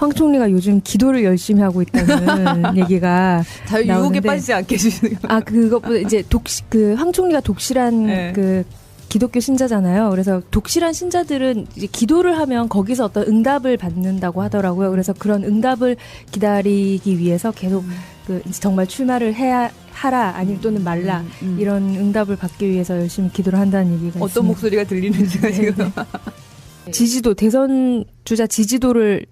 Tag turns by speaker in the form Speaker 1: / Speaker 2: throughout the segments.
Speaker 1: 황 총리가 요즘 기도를 열심히 하고 있다는 얘기가
Speaker 2: 자유 유혹에 빠지지 않게 해주는.
Speaker 1: 아, 그것보다 이제 황 총리가 독실한
Speaker 2: 네.
Speaker 1: 그 기독교 신자잖아요. 그래서 독실한 신자들은 이제 기도를 하면 거기서 어떤 응답을 받는다고 하더라고요. 그래서 그런 응답을 기다리기 위해서 계속 그 정말 출마를 하라 아니면 또는 말라 이런 응답을 받기 위해서 열심히 기도를 한다는 얘기가
Speaker 2: 어떤
Speaker 1: 있습니다.
Speaker 2: 목소리가 들리는지가 지금.
Speaker 1: 지지도 대선 주자 지지도를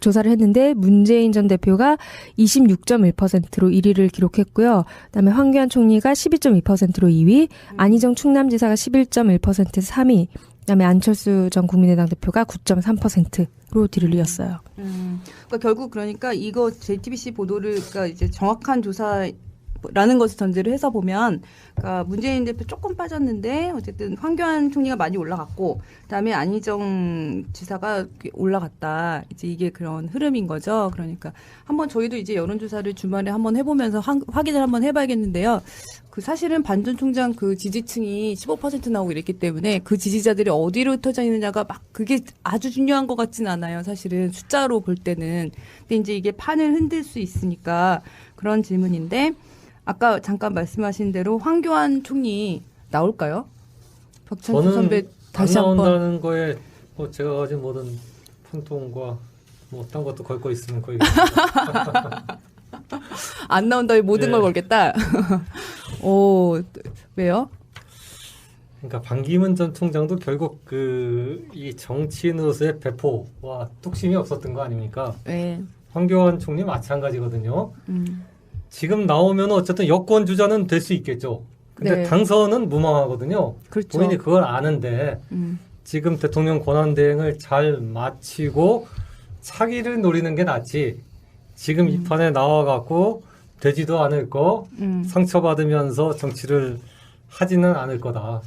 Speaker 1: 조사를 했는데 문재인 전 대표가 26.1%로 1위를 기록했고요. 그다음에 황교안 총리가 12.2%로 2위, 안희정 충남지사가 11.1%에서 3위, 그다음에 안철수 전 국민의당 대표가 9.3%로 뒤를 이었어요.
Speaker 2: 그러니까 결국 그러니까 이거 JTBC 보도를 그러니까 이제 정확한 조사라는 것을 전제로 해서 보면, 그러니까 문재인 대표 조금 빠졌는데 어쨌든 황교안 총리가 많이 올라갔고, 그다음에 안희정 지사가 올라갔다. 이제 이게 그런 흐름인 거죠. 그러니까 한번 저희도 이제 여론조사를 주말에 한번 해보면서 확인을 한번 해봐야겠는데요. 그 사실은 반 전 총장 그 지지층이 15% 나오고 이랬기 때문에 그 지지자들이 어디로 흩어져 있느냐가 막 그게 아주 중요한 것 같진 않아요. 사실은 숫자로 볼 때는. 근데 이제 이게 판을 흔들 수 있으니까 그런 질문인데, 아까 잠깐 말씀하신 대로 황교안 총리 나올까요? 박찬수 선배 다시
Speaker 3: 안
Speaker 2: 한번.
Speaker 3: 나온다는 거에 뭐 제가 가진 모든 판통과 뭐 딴 것도 걸고 있으면 거의
Speaker 2: 안 나온다에 모든 걸 걸겠다. 오, 왜요?
Speaker 3: 그러니까 반기문 전 총장도 결국 이 정치인으로서의 배포와 뚝심이 없었던 거 아닙니까?
Speaker 2: 네.
Speaker 3: 황교안 총리 마찬가지거든요. 지금 나오면 어쨌든 여권 주자는 될 수 있겠죠. 근데
Speaker 2: 네.
Speaker 3: 당선은 무망하거든요.
Speaker 2: 그렇죠.
Speaker 3: 본인이 그걸 아는데 지금 대통령 권한대행을 잘 마치고 차기를 노리는 게 낫지. 지금 이 판에 나와갖고 되지도 않을 거, 상처받으면서 정치를 하지는 않을 거다.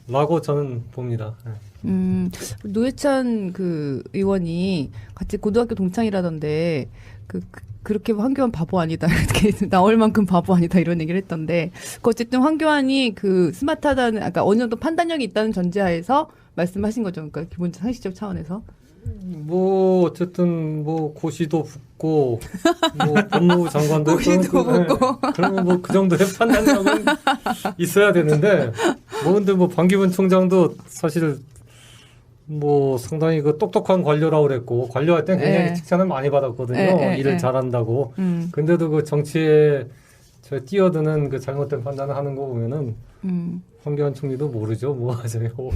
Speaker 3: 라고 저는 봅니다.
Speaker 2: 노회찬 그 의원이 같이 고등학교 동창이라던데 그렇게 황교안 바보 아니다. 이렇게 나올 만큼 바보 아니다. 이런 얘기를 했던데, 어쨌든 황교안이 그 스마트하다는, 아까 어느 정도 판단력이 있다는 전제하에서 말씀하신 거죠. 그러니까 기본 상식적 차원에서.
Speaker 3: 뭐 어쨌든 뭐 고시도 붙고 뭐 법무부 장관도
Speaker 2: 고시도 붙고
Speaker 3: 그러면 뭐 그 정도의 판단력은 있어야 되는데, 뭐 근데 뭐 반기문 총장도 사실 뭐 상당히 그 똑똑한 관료라고 그랬고, 관료할 땐 굉장히 칭찬을 많이 받았거든요. 일을 잘한다고. 근데도 그 정치에 뛰어드는 그 잘못된 판단을 하는 거 보면은 황교안 총리도 모르죠. 뭐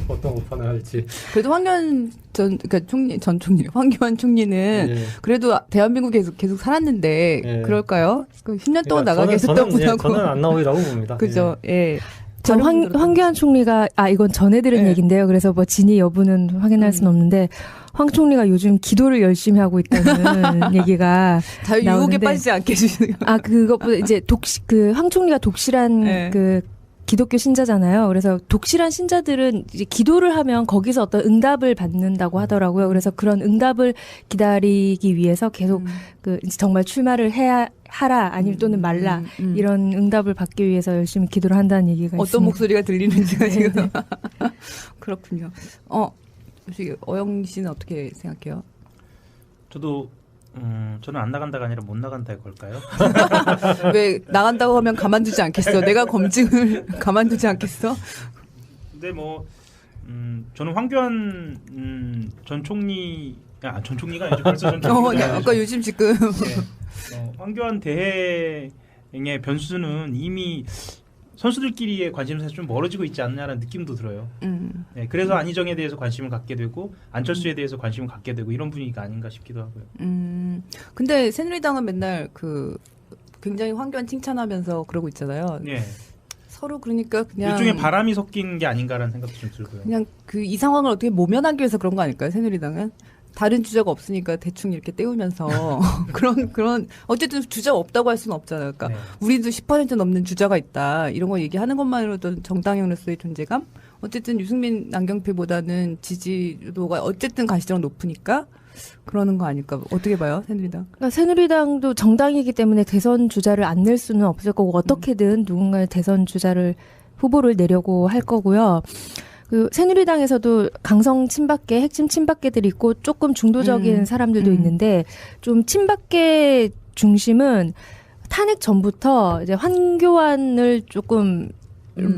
Speaker 3: 어떤 오판을 할지.
Speaker 2: 그래도 황교안 전 총리, 황교안 총리는 그래도 대한민국에 계속 살았는데 그럴까요? 10년 동안
Speaker 3: 그러니까
Speaker 2: 나가 계셨던 분하고.
Speaker 3: 저는 안 나오리라고 봅니다.
Speaker 2: 그죠. 예.
Speaker 1: 전 황교안 총리가 이건 전해 들은 얘기인데요. 그래서 뭐 진위 여부는 확인할 수는 없는데, 황 총리가 요즘 기도를 열심히 하고 있다는 얘기가
Speaker 2: 자유 유혹에 빠지지 않게 해주는.
Speaker 1: 아, 그것보다 이제 황 총리가 독실한 그 기독교 신자잖아요. 그래서 독실한 신자들은 이제 기도를 하면 거기서 어떤 응답을 받는다고 하더라고요. 그래서 그런 응답을 기다리기 위해서 계속 그 정말 출마를 하라 아니면 또는 말라 이런 응답을 받기 위해서 열심히 기도를 한다는 얘기가 있습니다.
Speaker 2: 어떤 목소리가 들리는지가 지금. 그렇군요. 어영 씨는 어떻게 생각해요?
Speaker 4: 저는 안 나간다가 아니라 못 나간다 걸까요?
Speaker 2: 왜 나간다고 하면 가만두지 않겠어? 내가 검증을 가만두지 않겠어?
Speaker 4: 근데 뭐 저는 황교안 전 총리가 아니죠. 벌써 전 총리가
Speaker 2: 아까 요즘 지금
Speaker 4: 황교안 대행의 변수는 이미 선수들끼리의 관심사에서 좀 멀어지고 있지 않냐라는 느낌도 들어요. 네, 그래서 안희정에 대해서 관심을 갖게 되고 안철수에 대해서 관심을 갖게 되고 이런 분위기가 아닌가 싶기도 하고요.
Speaker 2: 근데 새누리당은 맨날 굉장히 황교안 칭찬하면서 그러고 있잖아요.
Speaker 4: 네.
Speaker 2: 서로 그러니까 그냥
Speaker 4: 일종의 바람이 섞인 게 아닌가라는 생각도 좀 들고요.
Speaker 2: 그냥 이 상황을 어떻게 모면하기 위해서 그런 거 아닐까요? 새누리당은 다른 주자가 없으니까 대충 이렇게 때우면서 그런 어쨌든 주자가 없다고 할 수는 없잖아요. 그러니까 우리도 10% 넘는 주자가 있다 이런 거 얘기하는 것만으로도 정당으로서의 존재감. 어쨌든 유승민 남경필보다는 지지도가 어쨌든 가시적으로 높으니까 그러는 거 아닐까. 어떻게 봐요, 새누리당?
Speaker 1: 그러니까 새누리당도 정당이기 때문에 대선 주자를 안 낼 수는 없을 거고 어떻게든 누군가의 대선 주자를 후보를 내려고 할 거고요. 그 새누리당에서도 강성 친박계, 핵심 친박계들이 있고 조금 중도적인 사람들도 있는데 좀 친박계 중심은 탄핵 전부터 이제 황교안을 조금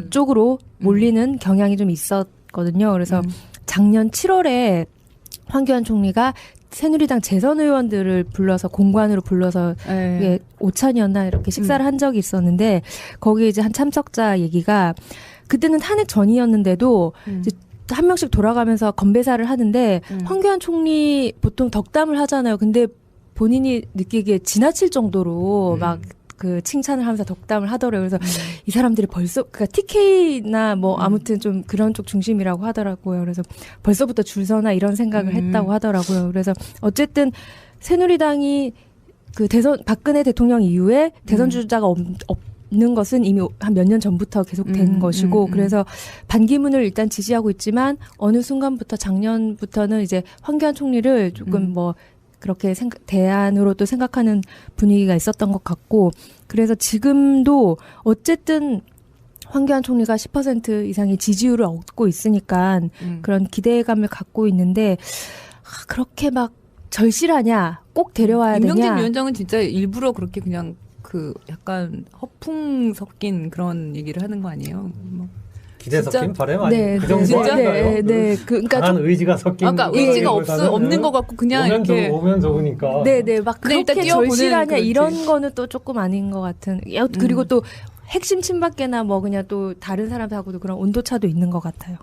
Speaker 1: 쪽으로 몰리는 경향이 좀 있었거든요. 그래서 작년 7월에 황교안 총리가 새누리당 재선 의원들을 불러서 공관으로 불러서 이게 오찬이었나 이렇게 식사를 한 적이 있었는데 거기에 이제 한 참석자 얘기가 그때는 탄핵 전이었는데도 이제 한 명씩 돌아가면서 건배사를 하는데 황교안 총리 보통 덕담을 하잖아요. 근데 본인이 느끼기에 지나칠 정도로 막 그 칭찬을 하면서 덕담을 하더라고요. 그래서 이 사람들이 벌써 그러니까 TK나 뭐 아무튼 좀 그런 쪽 중심이라고 하더라고요. 그래서 벌써부터 줄 서나 이런 생각을 했다고 하더라고요. 그래서 어쨌든 새누리당이 그 대선 박근혜 대통령 이후에 대선 주자가 없는 것은 이미 한 몇 년 전부터 계속된 것이고 그래서 반기문을 일단 지지하고 있지만 어느 순간부터 작년부터는 이제 황교안 총리를 조금 뭐 그렇게 대안으로 또 생각하는 분위기가 있었던 것 같고 그래서 지금도 어쨌든 황교안 총리가 10% 이상의 지지율을 얻고 있으니까 그런 기대감을 갖고 있는데 그렇게 막 절실하냐 꼭 데려와야 되냐
Speaker 5: 임명진 위원장은 진짜 일부러 그렇게 그냥 그 약간 허풍 섞인 그런 얘기를 하는 거 아니에요? 뭐.
Speaker 3: 기대 섞인 바람 아니에요?
Speaker 1: 네,
Speaker 3: 그 정도
Speaker 5: 진짜?
Speaker 3: 아닌가요?
Speaker 1: 네. 그러니까
Speaker 3: 강한 의지가 섞인
Speaker 5: 아까 의지가 없는 것 같고 그냥 이렇게
Speaker 3: 오면 적으니까.
Speaker 1: 네네 막
Speaker 5: 근데 일단
Speaker 1: 그렇게
Speaker 5: 띄워보는
Speaker 1: 절실하냐
Speaker 5: 그렇지.
Speaker 1: 이런 거는 또 조금 아닌 것 같은. 그리고 또 핵심 친박계나 뭐 그냥 또 다른 사람들하고도 그런 온도차도 있는 것 같아요.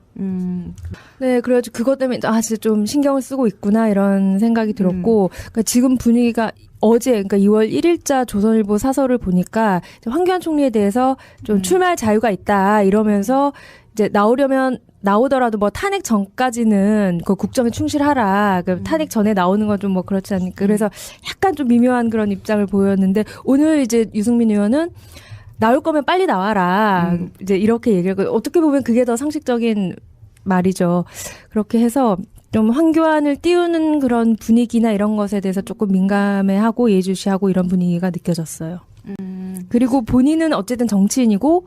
Speaker 1: 네, 그래가지고 그것 때문에 진짜 좀 신경을 쓰고 있구나 이런 생각이 들었고 그러니까 지금 분위기가 어제 그러니까 2월 1일자 조선일보 사설을 보니까 황교안 총리에 대해서 좀 출마할 자유가 있다 이러면서 이제 나오더라도 뭐 탄핵 전까지는 그 국정에 충실하라. 그 탄핵 전에 나오는 건 좀 뭐 그렇지 않으니까. 그래서 약간 좀 미묘한 그런 입장을 보였는데 오늘 이제 유승민 의원은 나올 거면 빨리 나와라. 이제 이렇게 얘기를 어떻게 보면 그게 더 상식적인 말이죠. 그렇게 해서 좀 황교안을 띄우는 그런 분위기나 이런 것에 대해서 조금 민감해하고 예의주시하고 이런 분위기가 느껴졌어요. 그리고 본인은 어쨌든 정치인이고,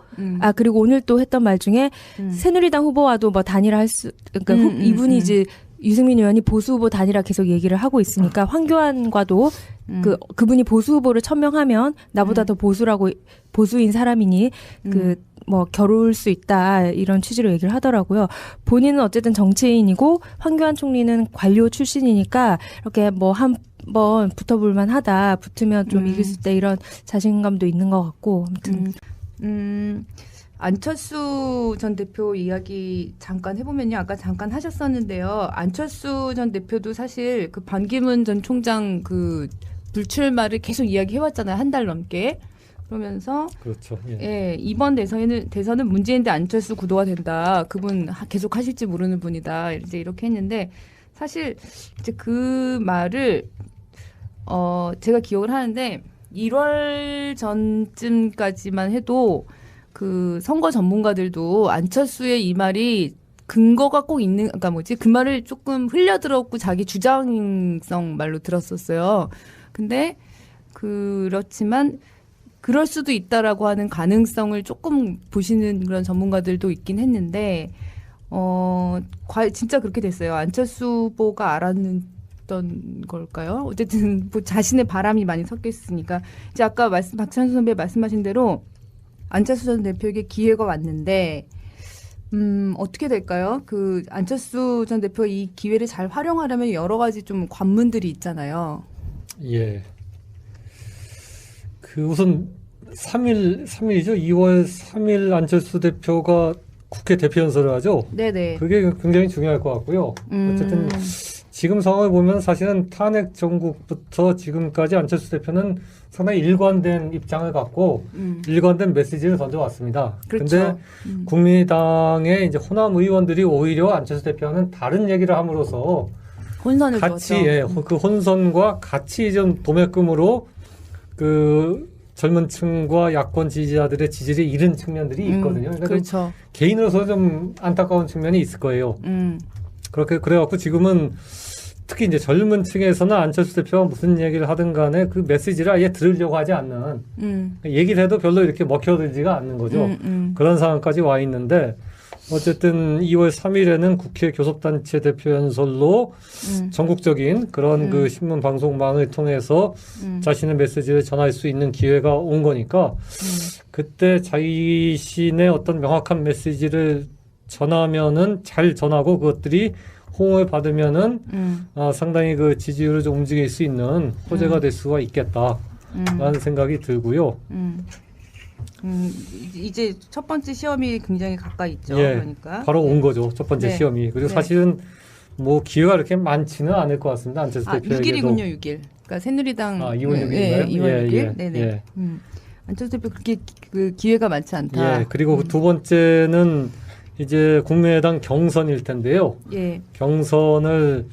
Speaker 1: 그리고 오늘 또 했던 말 중에 새누리당 후보와도 뭐 단일화 그러니까 이분이 이제 유승민 의원이 보수 후보 단일화 계속 얘기를 하고 있으니까 황교안과도 그분이 보수 후보를 천명하면 나보다 더 보수인 사람이니 뭐 겨룰 수 있다 이런 취지로 얘기를 하더라고요. 본인은 어쨌든 정치인이고 황교안 총리는 관료 출신이니까 이렇게 뭐 한번 붙어볼만 하다. 붙으면 좀 이길 수 있다 이런 자신감도 있는 것 같고 아무튼
Speaker 2: 안철수 전 대표 이야기 잠깐 해보면요. 아까 잠깐 하셨었는데요. 안철수 전 대표도 사실 그 반기문 전 총장 그 불출마를 계속 이야기해왔잖아요. 한 달 넘게. 그러면서
Speaker 3: 그렇죠.
Speaker 2: 예, 이번 대선은 문재인 대 안철수 구도가 된다. 그분 계속 하실지 모르는 분이다. 이제 이렇게 했는데 사실 이제 그 말을 제가 기억을 하는데 1월 전쯤까지만 해도 그 선거 전문가들도 안철수의 이 말이 근거가 꼭 있는, 그러니까 그 말을 조금 흘려들었고 자기 주장성 말로 들었었어요. 근데 그렇지만 그럴 수도 있다라고 하는 가능성을 조금 보시는 그런 전문가들도 있긴 했는데, 진짜 그렇게 됐어요. 안철수 후보가 알았던 걸까요? 어쨌든 뭐 자신의 바람이 많이 섞여 있으니까. 이제 아까 박찬수 선배 말씀하신 대로 안철수 전 대표에게 기회가 왔는데, 어떻게 될까요? 그 안철수 전 대표 이 기회를 잘 활용하려면 여러 가지 좀 관문들이 있잖아요.
Speaker 3: 예. 그 우선 3일이죠. 2월 3일 안철수 대표가 국회 대표 연설을 하죠.
Speaker 2: 네네.
Speaker 3: 그게 굉장히 중요할 것 같고요. 어쨌든 지금 상황을 보면 사실은 탄핵 정국부터 지금까지 안철수 대표는 상당히 일관된 입장을 갖고 일관된 메시지를 던져왔습니다. 그런데
Speaker 2: 그렇죠.
Speaker 3: 국민의당의 이제 호남 의원들이 오히려 안철수 대표는 다른 얘기를 함으로써
Speaker 2: 혼선을
Speaker 3: 같이
Speaker 2: 주었죠.
Speaker 3: 그 혼선과 같이 좀 도매금으로 그 젊은 층과 야권 지지자들의 지지를 잃은 측면들이 있거든요. 그러니까
Speaker 2: 그렇죠.
Speaker 3: 개인으로서 좀 안타까운 측면이 있을 거예요. 그래갖고 지금은 특히 이제 젊은 층에서는 안철수 대표가 무슨 얘기를 하든 간에 그 메시지를 아예 들으려고 하지 않는 얘기를 해도 별로 이렇게 먹혀들지가 않는 거죠. 그런 상황까지 와 있는데 어쨌든 2월 3일에는 국회 교섭단체 대표 연설로 전국적인 그런 그 신문 방송망을 통해서 자신의 메시지를 전할 수 있는 기회가 온 거니까 그때 자신의 어떤 명확한 메시지를 전하면은 잘 전하고 그것들이 호응을 받으면은 상당히 그 지지율을 좀 움직일 수 있는 호재가 될 수가 있겠다라는 생각이 들고요.
Speaker 2: 이제 첫 번째 시험이 굉장히 가까이 있죠.
Speaker 3: 예,
Speaker 2: 그러니까
Speaker 3: 바로 온 거죠. 첫 번째
Speaker 2: 네.
Speaker 3: 시험이. 그리고
Speaker 2: 네.
Speaker 3: 사실은 뭐 기회가 그렇게 많지는 않을 것 같습니다. 안철수 대표에게도.
Speaker 5: 6일이군요, 6일. 그러니까 새누리당
Speaker 3: 2월 6일인가요?
Speaker 5: 예, 2월 6일.
Speaker 3: 예,
Speaker 5: 네네.
Speaker 3: 예.
Speaker 2: 안철수 대표 그렇게 그 기회가 많지 않다.
Speaker 3: 예, 그리고 그 두 번째는 이제 국민의당 경선일 텐데요.
Speaker 2: 예.
Speaker 3: 경선을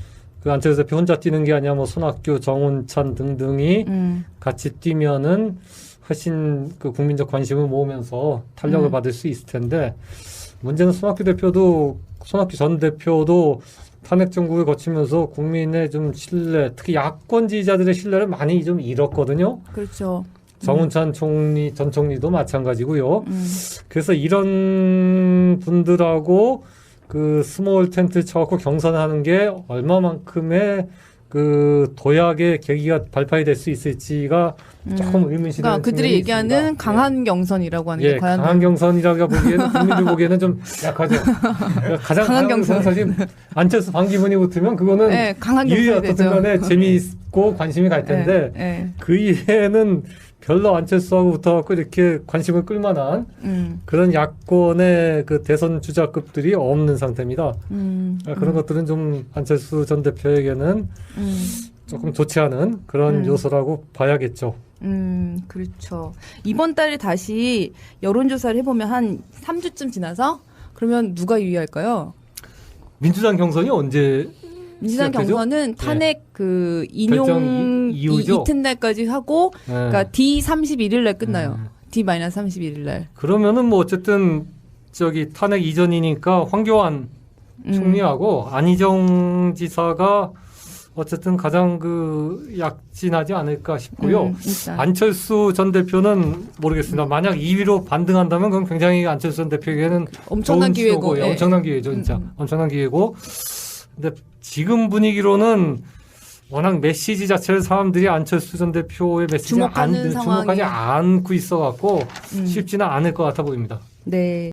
Speaker 3: 그 안철수 대표 혼자 뛰는 게 아니라 뭐 손학규, 정운찬 등등이 같이 뛰면은 훨씬 그 국민적 관심을 모으면서 탄력을 받을 수 있을 텐데 문제는 손학규 전 대표도 탄핵 정국을 거치면서 국민의 좀 신뢰, 특히 야권 지지자들의 신뢰를 많이 좀 잃었거든요.
Speaker 5: 그렇죠.
Speaker 3: 정운찬 전 총리도 마찬가지고요. 그래서 이런 분들하고 그 스몰 텐트 쳐갖고 경선을 하는 게 얼마만큼의 그 도약의 계기가 발판이 될 수 있을지가 조금 의문시되는
Speaker 5: 그러니까 그들이 얘기하는
Speaker 3: 있습니다.
Speaker 5: 강한 경선이라고 하는
Speaker 3: 예,
Speaker 5: 게 과연
Speaker 3: 강한 경선이라고 보기에는 국민들 보기에는 좀 약하죠. 가장 강한 경선은 사실 안철수 반기문이 붙으면 그거는
Speaker 5: 네, 강한
Speaker 3: 이유에
Speaker 5: 경선이
Speaker 3: 어떻든
Speaker 5: 되죠.
Speaker 3: 간에 재미있고 관심이 갈 텐데
Speaker 5: 네.
Speaker 3: 그 이외에는 별로 안철수하고 붙어갖고 이렇게 관심을 끌만한 그런 야권의 그 대선 주자급들이 없는 상태입니다. 그런 것들은 좀 안철수 전 대표에게는 조금 좋지 않은 그런 요소라고 봐야겠죠.
Speaker 5: 그렇죠. 이번 달에 다시 여론조사를 해보면 한 3주쯤 지나서 그러면 누가 유리할까요?
Speaker 3: 민주당 경선이 언제
Speaker 5: 민주당
Speaker 3: 시작되죠?
Speaker 5: 경선은 탄핵 그 인용
Speaker 3: 결정 이후죠?
Speaker 5: 이튿날까지 하고
Speaker 3: 네.
Speaker 5: 그러니까 D31일 날 끝나요. D-31일 날.
Speaker 3: 그러면은 뭐 어쨌든 저기 탄핵 이전이니까 황교안 총리하고 안희정 지사가 어쨌든 가장 그 약진하지 않을까 싶고요.
Speaker 5: 일단.
Speaker 3: 안철수 전 대표는 모르겠습니다. 만약 2위로 반등한다면 그건 굉장히 안철수 전 대표에게는
Speaker 5: 엄청난
Speaker 3: 좋은
Speaker 5: 기회고,
Speaker 3: 시호고,
Speaker 5: 예.
Speaker 3: 엄청난 기회죠, 진짜. 엄청난 기회고. 근데 지금 분위기로는 워낙 메시지 자체를 사람들이 안철수 전 대표의 메시지에
Speaker 5: 주목하는
Speaker 3: 주목하지
Speaker 5: 상황이-
Speaker 3: 않고 있어갖고 쉽지는 않을 것 같아 보입니다.
Speaker 5: 네.